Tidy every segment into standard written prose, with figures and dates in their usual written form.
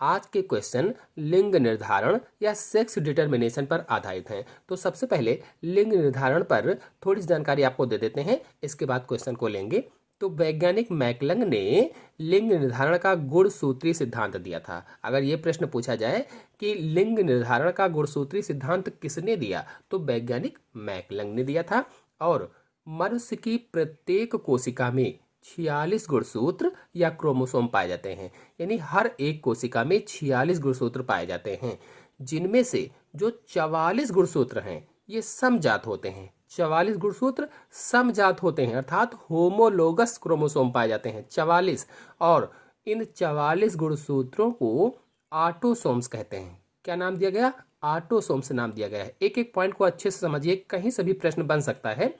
आज के क्वेश्चन लिंग निर्धारण या सेक्स डिटर्मिनेशन पर आधारित हैं। तो सबसे पहले लिंग निर्धारण पर थोड़ी सी जानकारी आपको दे देते हैं, इसके बाद क्वेश्चन को लेंगे। तो वैज्ञानिक मैकलंग ने लिंग निर्धारण का गुणसूत्री सिद्धांत दिया था। अगर ये प्रश्न पूछा जाए कि लिंग निर्धारण का गुणसूत्री सिद्धांत किसने दिया, तो वैज्ञानिक मैकलंग ने दिया था। और मनुष्य की प्रत्येक कोशिका में 46 गुणसूत्र या क्रोमोसोम पाए जाते हैं, यानी हर एक कोशिका में 46 गुणसूत्र पाए जाते हैं, जिनमें से जो 44 गुणसूत्र हैं ये समजात होते हैं। 44 गुणसूत्र समजात होते हैं, अर्थात होमोलोगस क्रोमोसोम पाए जाते हैं 44। और इन 44 गुणसूत्रों को ऑटोसोम्स कहते हैं। क्या नाम दिया गया? ऑटोसोम्स नाम दिया गया है। एक एक पॉइंट को अच्छे से समझिए, कहीं से भी प्रश्न बन सकता है।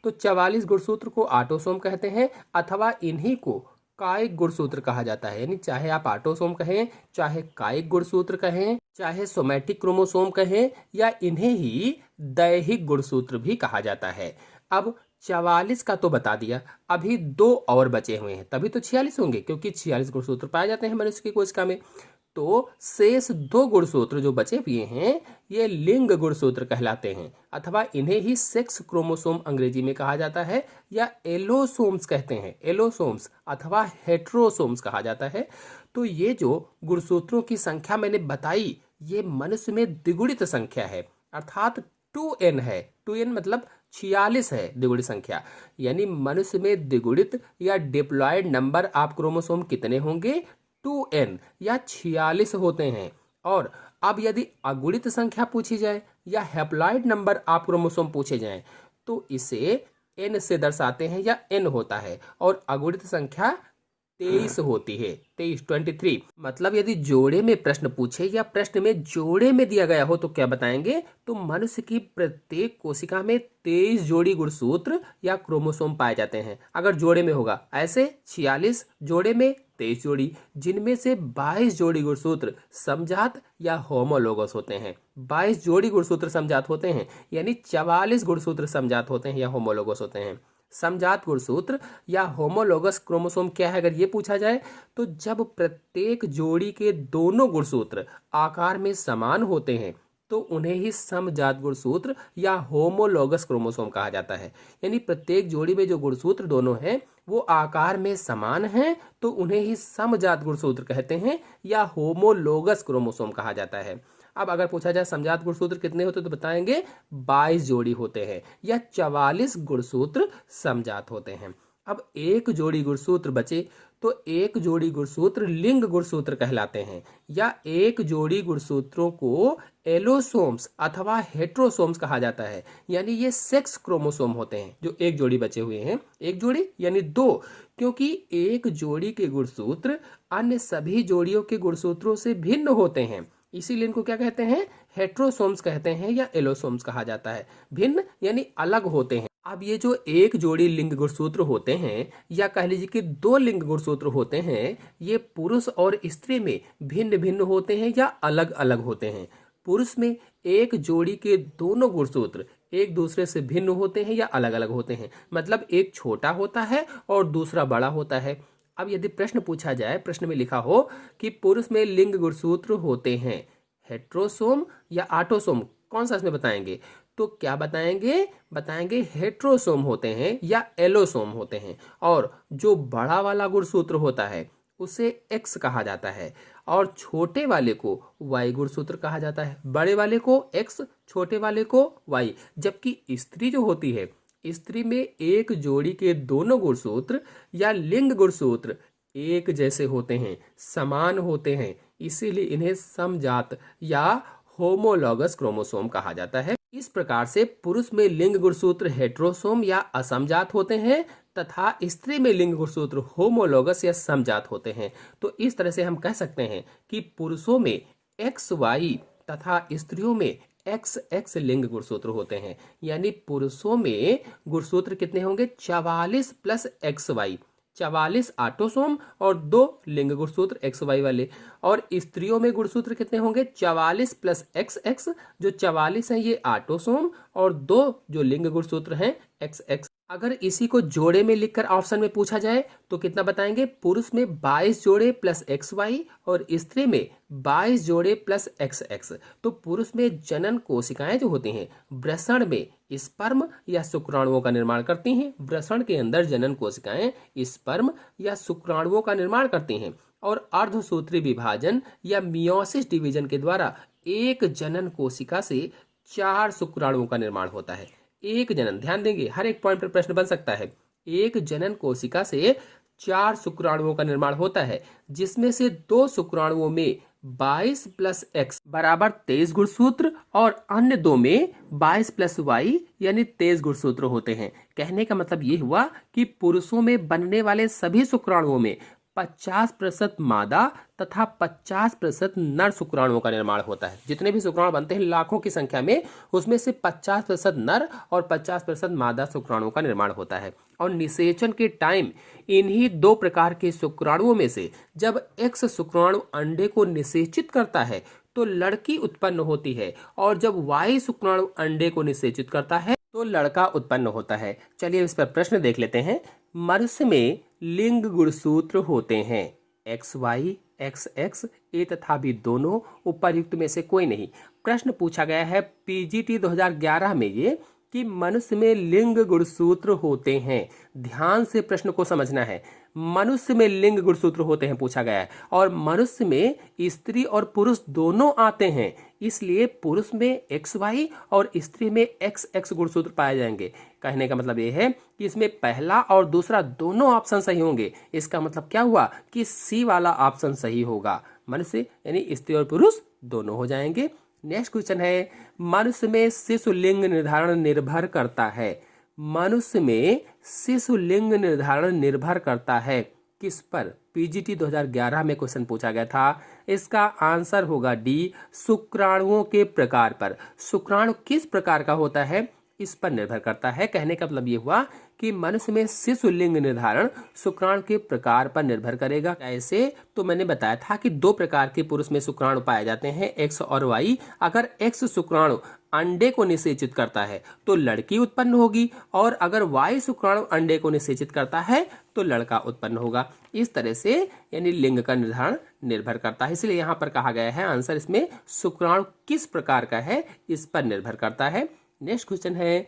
तो 44 गुणसूत्र को ऑटोसोम कहते हैं, अथवा इन्हीं को कायिक गुणसूत्र कहा जाता है। यानी चाहे आप ऑटोसोम कहें, चाहे कायिक गुणसूत्र कहें, चाहे सोमैटिक क्रोमोसोम कहें, या इन्हें ही दैहिक गुणसूत्र भी कहा जाता है। अब 44 का तो बता दिया, अभी 2 और बचे हुए हैं, तभी तो 46 होंगे, क्योंकि 46 गुणसूत्र पाए जाते हैं मनुष्य की कोशिका में। तो शेष 2 गुणसूत्र जो बचे हुए हैं ये लिंग गुणसूत्र कहलाते हैं, अथवा इन्हें ही सेक्स क्रोमोसोम अंग्रेजी में कहा जाता है, या एलोसोम्स कहते हैं। एलोसोम्स अथवा हेट्रोसोम्स कहा जाता है। तो ये जो गुणसूत्रों की संख्या मैंने बताई, ये मनुष्य में द्विगुणित संख्या है, अर्थात 2n है। 2n मतलब 46 है द्विगुणित संख्या, यानी मनुष्य में द्विगुणित या डिप्लॉयड नंबर ऑफ क्रोमोसोम कितने होंगे? 2n या 46 होते हैं। और अब यदि अगुणित संख्या पूछी जाए या हैप्लॉइड नंबर ऑफ क्रोमोसोम पूछे जाएं, तो इसे n से दर्शाते हैं, या n होता है, और अगुणित संख्या 23 होती है। 23 मतलब यदि जोड़े में प्रश्न पूछे या प्रश्न में जोड़े में दिया गया हो तो क्या बताएंगे? तो मनुष्य की प्रत्येक कोशिका में 23 जोड़ी गुणसूत्र या क्रोमोसोम पाए जाते हैं। अगर जोड़े में होगा, ऐसे 46 जोड़े में 23 जोड़ी, जिनमें से 22 जोड़ी गुणसूत्र समजात या होमोलोगस होते हैं। 22 जोड़ी गुणसूत्र समजात होते हैं, यानी 44 गुणसूत्र समजात होते हैं या होमोलोगस होते हैं। समजात गुणसूत्र या होमोलोगस क्रोमोसोम क्या है, अगर ये पूछा जाए, तो जब प्रत्येक जोड़ी के दोनों गुणसूत्र आकार में समान होते हैं तो उन्हें ही समजात गुणसूत्र या होमोलोगस क्रोमोसोम कहा जाता है। यानी प्रत्येक जोड़ी में जो गुणसूत्र दोनों हैं वो आकार में समान हैं, तो उन्हें ही समजात गुणसूत्र कहते हैं या होमोलोगस क्रोमोसोम कहा जाता है। अब अगर पूछा जाए समजात गुणसूत्र कितने होते हैं, तो बताएंगे 22 जोड़ी होते हैं, या 44 गुणसूत्र समजात होते हैं। अब एक जोड़ी गुणसूत्र बचे, तो एक जोड़ी गुणसूत्र लिंग गुणसूत्र कहलाते हैं, या एक जोड़ी गुणसूत्रों को एलोसोम्स अथवा हेट्रोसोम्स कहा जाता है। यानी ये सेक्स क्रोमोसोम होते हैं जो एक जोड़ी बचे हुए हैं। एक जोड़ी यानी 2, क्योंकि एक जोड़ी के गुणसूत्र अन्य सभी जोड़ियों के गुणसूत्रों से भिन्न होते हैं, इसीलिए इनको क्या कहते हैं? हेट्रोसोम्स कहते हैं, या एलोसोम्स कहा जाता है। भिन्न यानी अलग होते हैं। अब ये जो एक जोड़ी लिंग गुणसूत्र होते हैं, या कह लीजिए कि 2 लिंग गुणसूत्र होते हैं, ये पुरुष और स्त्री में भिन्न भिन्न होते हैं या अलग अलग होते हैं। पुरुष में एक जोड़ी के दोनों गुणसूत्र एक दूसरे से भिन्न होते हैं या अलग अलग होते हैं, मतलब एक छोटा होता है और दूसरा बड़ा होता है। अब यदि प्रश्न पूछा जाए, प्रश्न में लिखा हो कि पुरुष में लिंग गुणसूत्र होते हैं हेट्रोसोम या ऑटोसोम, कौन सा इसमें बताएंगे? तो क्या बताएंगे? बताएंगे हेट्रोसोम होते हैं या एलोसोम होते हैं। और जो बड़ा वाला गुणसूत्र होता है उसे एक्स कहा जाता है, और छोटे वाले को वाई गुणसूत्र कहा जाता है। बड़े वाले को एक्स, छोटे वाले को वाई। जबकि स्त्री जो होती है, स्त्री में एक जोड़ी के दोनों गुणसूत्र या लिंग गुणसूत्र एक जैसे होते हैं, समान होते हैं, इसीलिए इन्हें समजात या होमोलोगस क्रोमोसोम कहा जाता है। इस प्रकार से पुरुष में लिंग गुणसूत्र हेट्रोसोम या असमजात होते हैं, तथा स्त्री में लिंग गुणसूत्र होमोलोगस या समजात होते हैं। तो इस तरह से हम कह सकते हैं कि पुरुषों में XY तथा स्त्रियों में XX लिंग गुणसूत्र होते हैं। यानी पुरुषों में गुणसूत्र कितने होंगे? 44 प्लस XY, 44 ऑटोसोम और 2 लिंग गुणसूत्र XY वाले। और स्त्रियों में गुणसूत्र कितने होंगे? 44 प्लस XX, जो 44 है ये ऑटोसोम, और 2 जो लिंग गुणसूत्र हैं XX अगर इसी को जोड़े में लिखकर ऑप्शन में पूछा जाए तो कितना बताएंगे? पुरुष में 22 जोड़े प्लस एक्स वाई और स्त्री में 22 जोड़े प्लस एक्स एक्स। तो पुरुष में जनन कोशिकाएं जो होती हैं वृषण में स्पर्म या शुक्राणुओं का निर्माण करती हैं। वृषण के अंदर जनन कोशिकाएं स्पर्म या शुक्राणुओं का निर्माण करती हैं और अर्धसूत्री विभाजन या मियोसिस डिवीजन के द्वारा एक जनन कोशिका से 4 शुक्राणुओं का निर्माण होता है। एक जनन, ध्यान देंगे हर एक पॉइंट पर प्रश्न बन सकता है। एक जनन कोशिका से 4 शुक्राणुओं का निर्माण होता है, जिसमें से 2 शुक्राणुओं में 22 प्लस एक्स बराबर 23 गुणसूत्र और अन्य 2 में 22 प्लस वाई यानी 23 गुणसूत्र होते हैं। कहने का मतलब ये हुआ कि पुरुषों में बनने वाले सभी शुक्राणुओं में 50% मादा तथा 50% नर शुक्राणुओं का निर्माण होता है। जितने भी शुक्राणु बनते हैं लाखों की संख्या में, उसमें से 50% नर और 50% मादा शुक्राणुओं का निर्माण होता है। और निषेचन के टाइम इन्हीं 2 प्रकार के शुक्राणुओं में से जब एक्स शुक्राणु अंडे को निषेचित करता है तो लड़की उत्पन्न होती है, और जब वाई शुक्राणु अंडे को निषेचित करता है तो लड़का उत्पन्न होता है। चलिए इस पर प्रश्न देख लेते हैं। मनुष्य में लिंग गुणसूत्र होते हैं एक्स वाई, एक्स एक्स, ए तथा बी दोनों, उपर्युक्त में से कोई नहीं। प्रश्न पूछा गया है पीजीटी 2011 में ये कि मनुष्य में लिंग गुणसूत्र होते हैं। ध्यान से प्रश्न को समझना है। मनुष्य में लिंग गुणसूत्र होते हैं पूछा गया है, और मनुष्य में स्त्री और पुरुष दोनों आते हैं, इसलिए पुरुष में एक्स वाई और स्त्री में एक्स एक्स गुणसूत्र पाए जाएंगे। कहने का मतलब ये है कि इसमें पहला और दूसरा दोनों ऑप्शन सही होंगे। इसका मतलब क्या हुआ कि सी वाला ऑप्शन सही होगा। मनुष्य यानी स्त्री और पुरुष दोनों हो जाएंगे। नेक्स्ट क्वेश्चन है, मनुष्य में शिशु लिंग निर्धारण निर्भर करता है। मनुष्य में शिशु लिंग निर्धारण निर्भर करता है किस पर? पीजीटी 2011 में क्वेश्चन पूछा गया था। इसका आंसर होगा डी, शुक्राणुओं के प्रकार पर। शुक्राणु किस प्रकार का होता है इस पर निर्भर करता है। कहने का मतलब ये हुआ कि मनुष्य में शिशु लिंग निर्धारण शुक्राणु के प्रकार पर निर्भर करेगा। ऐसे तो मैंने बताया था कि 2 प्रकार के पुरुष में शुक्राणु पाए जाते हैं, एक्स और वाई। अगर एक्स शुक्राणु अंडे को निषेचित करता है तो लड़की उत्पन्न होगी, और अगर वाई शुक्राणु अंडे को निषेचित करता है तो लड़का उत्पन्न होगा। इस तरह से यानी लिंग का निर्धारण निर्भर करता है। इसलिए यहाँ पर कहा गया है आंसर इसमें शुक्राणु किस प्रकार का है इस पर निर्भर करता है। नेक्स्ट क्वेश्चन है,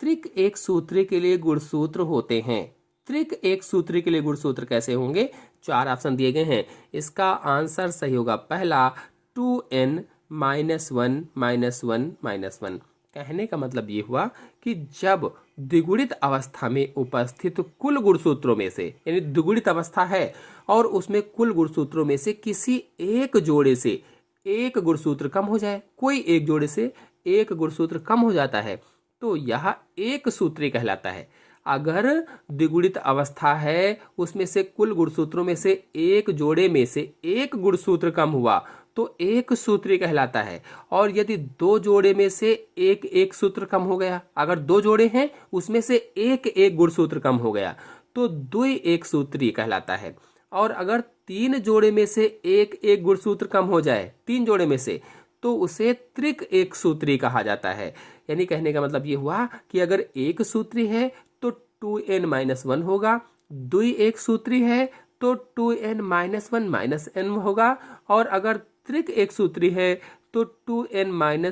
त्रिक एक सूत्री के लिए गुणसूत्र होते हैं। त्रिक एक सूत्री के लिए गुणसूत्र कैसे होंगे? 4 ऑप्शन दिए गए हैं। इसका आंसर सही होगा पहला 2n -1 -1 -1। कहने का मतलब ये हुआ कि जब द्विगुणित अवस्था में उपस्थित कुल गुणसूत्रों में से, यानी द्विगुणित अवस्था है और उसमें कुल गुणसूत्रों में से किसी एक जोड़े से एक गुणसूत्र कम हो जाए, कोई एक जोड़े से एक गुणसूत्र कम हो जाता है तो यह एक सूत्री कहलाता है। अगर द्विगुणित अवस्था है, उसमें से कुल गुणसूत्रों में से एक जोड़े में से एक गुणसूत्र कम हुआ तो एक सूत्री कहलाता है। और यदि 2 जोड़े में से एक एक सूत्र कम हो गया, अगर 2 जोड़े हैं उसमें से एक एक गुणसूत्र कम हो गया तो द्वि एक सूत्री कहलाता है। और अगर 3 जोड़े में से एक एक गुणसूत्र कम हो जाए 3 जोड़े में से, तो उसे त्रिक एक सूत्री कहा जाता है। यानी कहने का मतलब ये हुआ कि अगर एक सूत्री है तो 2n-1 होगा, द्वि एक सूत्री है तो 2n-1 -n होगा, और अगर त्रिक एक सूत्री है तो 2n-1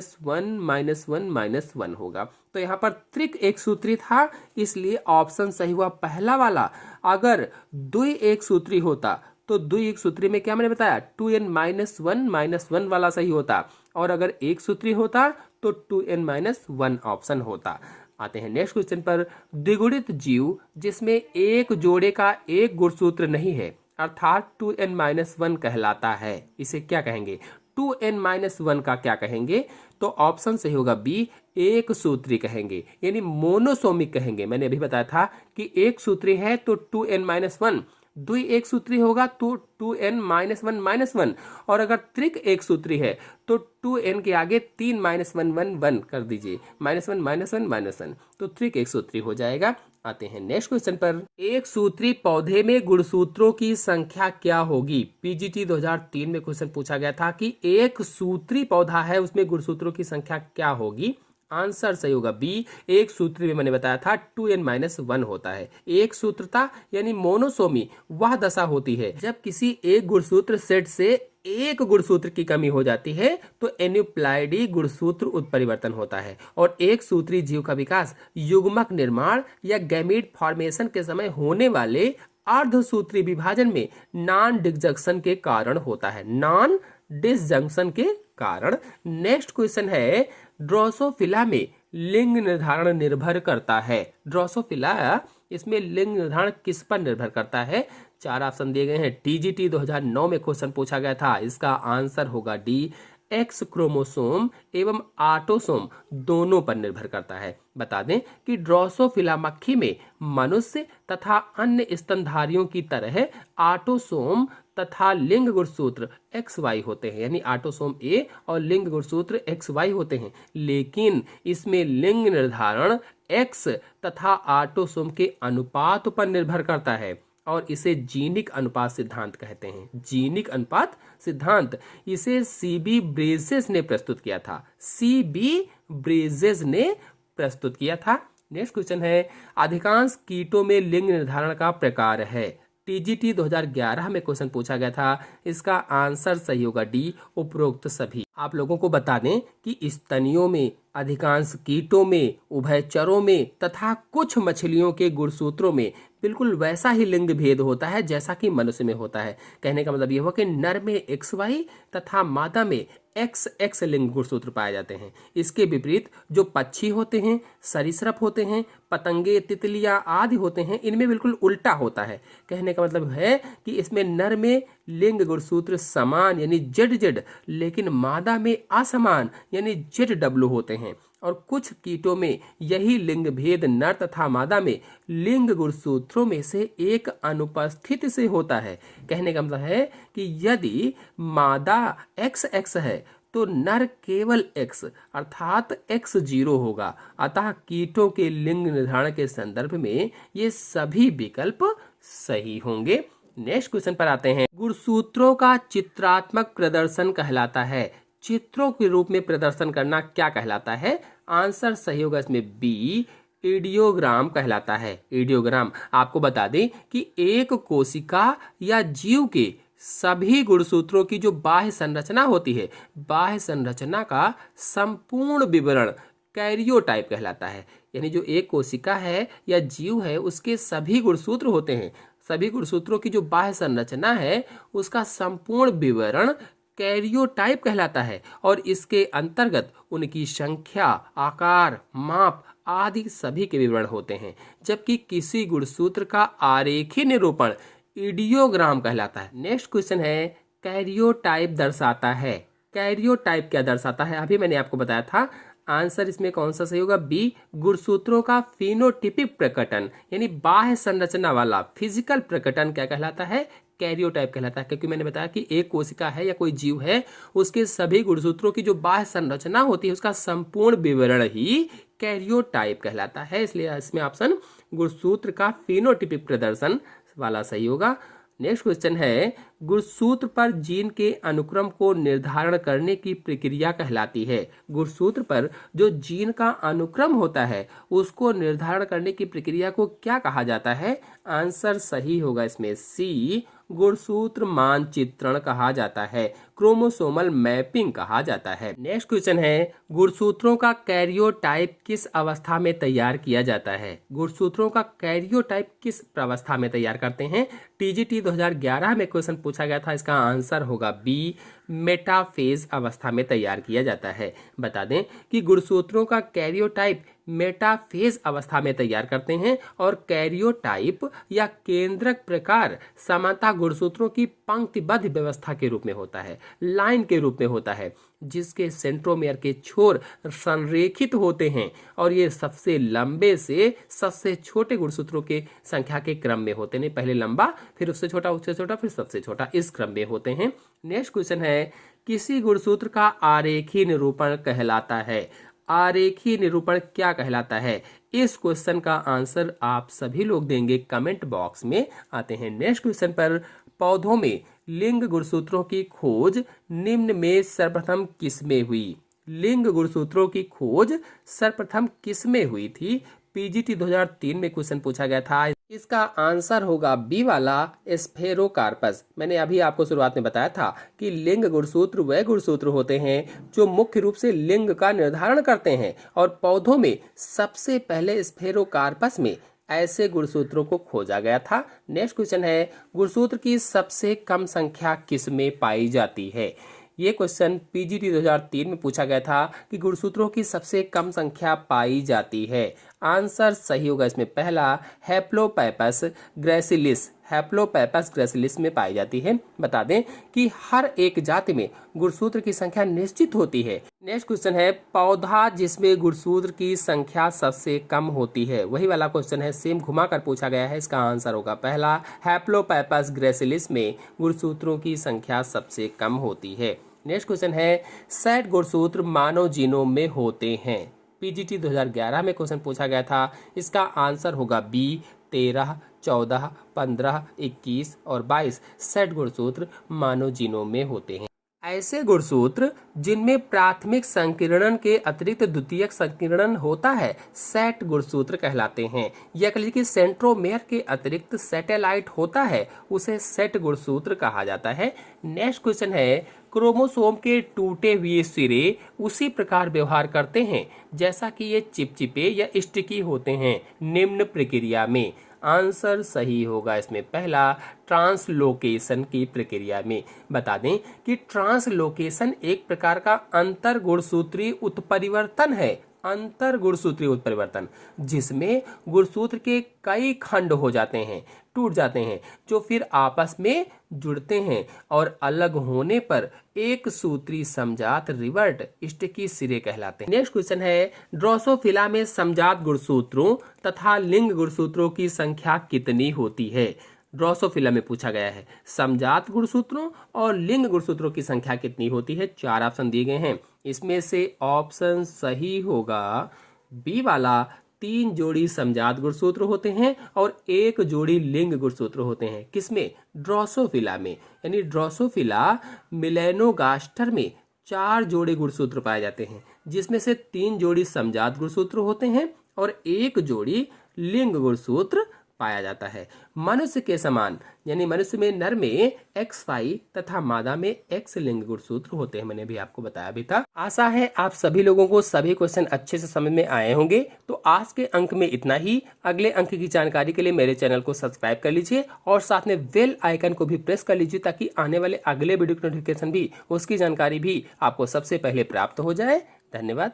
-1 होगा। तो यहाँ पर त्रिक एक सूत्री था, इसलिए ऑप्शन सही हुआ पहला वाला। अगर द्वि एक सूत्री होता तो द्वि एक सूत्री में क्या मैंने बताया 2n-1 -1 वाला सही होता, और अगर एक सूत्री होता तो 2n-1 ऑप्शन होता। आते हैं नेक्स्ट क्वेश्चन पर। द्विगुणित जीव जिसमें एक जोड़े का एक गुणसूत्र नहीं है अर्थात 2n-1 कहलाता है, इसे क्या कहेंगे? 2n-1 का क्या कहेंगे? तो ऑप्शन सही होगा बी, एक सूत्री कहेंगे, यानी मोनोसोमिक कहेंगे। मैंने अभी बताया था कि एक सूत्री है तो 2n-1, द्वि एक सूत्री होगा तो 2n-1 -1, और अगर त्रिक एक सूत्री है तो 2n के आगे 3 -1 कर दीजिए, -1 -1 तो त्रिक एक सूत्री हो जाएगा। आते हैं नेक्स्ट क्वेश्चन पर। एक सूत्री पौधे में गुणसूत्रों की संख्या क्या होगी? पीजीटी 2003 में क्वेश्चन पूछा गया था कि एक सूत्री पौधा है उसमें गुणसूत्रों की संख्या क्या होगी। आंसर सही होगा बी। एक सूत्र में मैंने बताया था 2n-1 होता है। एक सूत्रता यानी मोनोसोमी वह दशा होती है जब किसी एक गुणसूत्र सेट से एक गुणसूत्र की कमी हो जाती है तो एन्यूप्लॉयडी गुणसूत्र उत्परिवर्तन होता है और एक सूत्री जीव का विकास युग्मक निर्माण या गैमीट फॉर्मेशन के समय होने वाले अर्धसूत्री विभाजन में नॉन डिसजंक्शन के कारण होता है। नॉन डिसजंक्शन के कारण। नेक्स्ट क्वेश्चन है, ड्रोसोफिला में लिंग निर्धारण निर्भर करता है। ड्रोसोफिला इसमें लिंग निर्धारण किस पर निर्भर करता है? 4 ऑप्शन दिए गए हैं। टीजीटी 2009 में क्वेश्चन पूछा गया था, इसका आंसर होगा डी। एक्स क्रोमोसोम एवं ऑटोसोम दोनों पर निर्भर करता है। बता दें कि ड्रोसोफिला मक्खी में मनुष्य तथा अन्य स्तनधारियों की तरह ऑटोसोम तथा लिंग गुणसूत्र XY होते हैं, यानी ऑटोसोम A और लिंग गुणसूत्र XY होते हैं, लेकिन इसमें लिंग निर्धारण X तथा ऑटोसोम के अनुपात पर निर्भर करता है और इसे जीनिक अनुपात सिद्धांत कहते हैं। जीनिक अनुपात सिद्धांत इसे CB ब्रेजेस ने प्रस्तुत किया था। CB ब्रेजेस ने प्रस्तुत किया था। नेक्स्ट क्वेश्चन है, अधिकांश कीटों में लिंग निर्धारण का प्रकार है। टीजीटी 2011 में क्वेश्चन पूछा गया था, इसका आंसर सही होगा डी, उपरोक्त सभी। आप लोगों को बता दें कि स्तनियों में, अधिकांश कीटों में, उभयचरों में तथा कुछ मछलियों के गुणसूत्रों में बिल्कुल वैसा ही लिंग भेद होता है जैसा कि मनुष्य में होता है। कहने का मतलब यह हुआ कि नर में XY तथा मादा में XX लिंग गुणसूत्र पाए जाते हैं। इसके विपरीत जो पक्षी होते हैं, सरीसृप होते हैं, पतंगे, तितलियां आदि होते हैं, इनमें बिल्कुल उल्टा होता है। कहने का मतलब है कि इसमें नर में लिंग गुणसूत्र समान यानी ZZ, लेकिन मादा में असमान यानी ZW होते हैं और कुछ कीटों में यही लिंग भेद नर तथा मादा में लिंग गुणसूत्रों में से एक अनुपस्थित से होता है। कहने का मतलब है कि यदि मादा XX है तो नर केवल X अर्थात X0 होगा। अतः कीटों के लिंग निर्धारण के संदर्भ में ये सभी विकल्प सही होंगे। नेक्स्ट क्वेश्चन पर आते हैं, गुणसूत्रों का चित्रात्मक प्रदर्शन कहलाता है। चित्रों के रूप में प्रदर्शन करना क्या कहलाता है? आंसर सही होगा इसमें बी, इडियोग्राम कहलाता है। इडियोग्राम। आपको बता दें कि एक कोशिका या जीव के सभी गुणसूत्रों की जो बाह्य संरचना होती है, बाह्य संरचना का संपूर्ण विवरण कैरियोटाइप कहलाता है। यानी जो एक कोशिका है या जीव है उसके सभी गुणसूत्र होते हैं, सभी गुणसूत्रों की जो बाह्य संरचना है उसका संपूर्ण विवरण कैरियोटाइप कहलाता है और इसके अंतर्गत उनकी संख्या, आकार, माप आदि सभी के विवरण होते हैं। जबकि किसी गुणसूत्र का आरेखीय निरूपण इडियोग्राम कहलाता है। नेक्स्ट क्वेश्चन है, कैरियोटाइप दर्शाता है। कैरियोटाइप क्या दर्शाता है? अभी मैंने आपको बताया था। आंसर इसमें कौन सा सही होगा? बी, गुणसूत्रों का फिनोटिपिक प्रकटन यानी बाह्य संरचना वाला फिजिकल प्रकटन क्या कहलाता है? कैरियोटाइप कहलाता है। क्योंकि मैंने बताया कि एक कोशिका है या कोई जीव है उसके सभी गुणसूत्रों की जो बाह्य संरचना होती है उसका संपूर्ण विवरण ही कैरियोटाइप कहलाता है। इसलिए इसमें ऑप्शन गुणसूत्र का फिनोटिपिक प्रदर्शन वाला सही होगा। नेक्स्ट क्वेश्चन है, गुणसूत्र पर जीन के अनुक्रम को निर्धारण करने की प्रक्रिया कहलाती है। गुणसूत्र पर जो जीन का अनुक्रम होता है उसको निर्धारण करने की प्रक्रिया को क्या कहा जाता है? आंसर सही होगा इसमें सी, गुणसूत्र मानचित्रण कहा जाता है, क्रोमोसोमल मैपिंग कहा जाता है। नेक्स्ट क्वेश्चन है, गुणसूत्रों का कैरियोटाइप किस अवस्था में तैयार किया जाता है? गुणसूत्रों का कैरियोटाइप किस अवस्था में तैयार करते हैं? टीजीटी 2011 में क्वेश्चन पूछा गया था, इसका आंसर होगा बी, मेटाफेज अवस्था में तैयार किया जाता है। बता दें कि गुणसूत्रों का कैरियोटाइप मेटाफेज अवस्था में तैयार करते हैं और कैरियोटाइप या केंद्रक प्रकार सामान्यतः गुणसूत्रों की पंक्तिबद्ध व्यवस्था के रूप में होता है, लाइन के रूप में होता है, जिसके सेंट्रोमियर के छोर संरेखित होते हैं और ये सबसे लंबे से सबसे छोटे गुणसूत्रों के संख्या के क्रम में होते हैं। पहले लंबा, फिर उससे छोटा, उससे छोटा, फिर सबसे छोटा, इस क्रम में होते हैं। नेक्स्ट क्वेश्चन है, किसी गुणसूत्र का आरेखीय निरूपण कहलाता है। आरेखीय निरूपण क्या कहलाता है? इस क्वेश्चन का आंसर आप सभी लोग देंगे कमेंट बॉक्स में। आते हैं नेक्स्ट क्वेश्चन पर, पौधों में लिंग गुणसूत्रों की खोज निम्न में सर्वप्रथम किसमें हुई? लिंग गुणसूत्रों की खोज सर्वप्रथम किसमें हुई थी? पीजीटी 2003 में क्वेश्चन पूछा गया था। इसका आंसर होगा बी वाला, स्फेरोकार्पस। मैंने अभी आपको शुरुआत में बताया था कि लिंग गुणसूत्र वह गुणसूत्र होते हैं जो मुख्य रूप से लिंग का निर्धारण करते हैं, और पौधों में सबसे पहले स्फेरोकार्पस में ऐसे गुणसूत्रों को खोजा गया था। नेक्स्ट क्वेश्चन है, गुणसूत्र की सबसे कम संख्या किसमें पाई जाती है? ये क्वेश्चन पीजीटी 2003 में पूछा गया था कि गुणसूत्रों की सबसे कम संख्या पाई जाती है। आंसर सही होगा इसमें पहला, हैप्लोपैपस ग्रैसिलिस। हैप्लोपैपस ग्रैसिलिस में पाई जाती है। बता दें कि हर एक जाति में गुणसूत्र की संख्या निश्चित होती है। नेक्स्ट क्वेश्चन है, पौधा जिसमें गुणसूत्र की संख्या सबसे कम होती है। वही वाला क्वेश्चन है, सेम घुमा कर पूछा गया है। इसका आंसर होगा पहला, हैप्लोपैपस ग्रैसिलिस में गुणसूत्रों की संख्या सबसे कम होती है। नेक्स्ट क्वेश्चन है, 60 गुणसूत्र मानव जीनोम में होते हैं। पीजीटी 2011 में क्वेश्चन पूछा गया था। इसका आंसर होगा बी, 13, 14, 15, 21 और 22 60 गुणसूत्र मानव जीनोम में होते हैं। ऐसे गुणसूत्र जिनमें प्राथमिक संकीर्णन के अतिरिक्त द्वितीयक संकीर्णन होता है 60 गुणसूत्र कहलाते हैं। या कह लीजिए कि सेंट्रोमेयर के अतिरिक्त सैटेलाइट होता है, उसे 60 गुणसूत्र कहा जाता है। नेक्स्ट क्वेश्चन है, क्रोमोसोम के टूटे हुए सिरे उसी प्रकार व्यवहार करते हैं जैसा कि ये चिपचिपे या स्टिकी होते हैं निम्न प्रक्रिया में। आंसर सही होगा इसमें पहला, ट्रांसलोकेशन की प्रक्रिया में। बता दें कि ट्रांसलोकेशन एक प्रकार का अंतर गुणसूत्रीय उत्परिवर्तन है। अंतर गुणसूत्रीय उत्परिवर्तन जिसमें गुणसूत्र के कई खंड हो जाते हैं, टूट जाते हैं, जो फिर आपस में जुड़ते हैं और अलग होने पर एक सूत्री समजात रिवर्ट स्टिकी सिरे कहलाते हैं। नेक्स्ट क्वेश्चन है, ड्रोसोफिला में समजात गुणसूत्रों तथा लिंग गुणसूत्रों की संख्या कितनी होती है? ड्रोसोफिला में पूछा गया है, समजात गुणसूत्रों और लिंग गुणसूत्रों की संख्या कितनी होती है? 4 ऑप्शन दिए गए हैं। इसमें से ऑप्शन सही होगा बी वाला, 3 जोड़ी समजात गुणसूत्र होते हैं और 1 जोड़ी लिंग गुणसूत्र होते हैं। किसमें? ड्रोसोफिला में। यानी ड्रोसोफिला मिलेनोगास्टर में 4 जोड़ी गुणसूत्र पाए जाते हैं, जिसमें से 3 जोड़ी समजात गुणसूत्र होते हैं और 1 जोड़ी लिंग गुणसूत्र पाया जाता है। मनुष्य के समान, यानी मनुष्य में नर में XY तथा मादा में X लिंग गुणसूत्र होते हैं। मैंने भी आपको बताया भी था। आशा है आप सभी लोगों को सभी क्वेश्चन अच्छे से समझ में आए होंगे। तो आज के अंक में इतना ही। अगले अंक की जानकारी के लिए मेरे चैनल को सब्सक्राइब कर लीजिए और साथ में बेल आइकन को भी प्रेस कर लीजिए, ताकि आने वाले अगले वीडियो की नोटिफिकेशन भी, उसकी जानकारी भी आपको सबसे पहले प्राप्त हो जाए। धन्यवाद।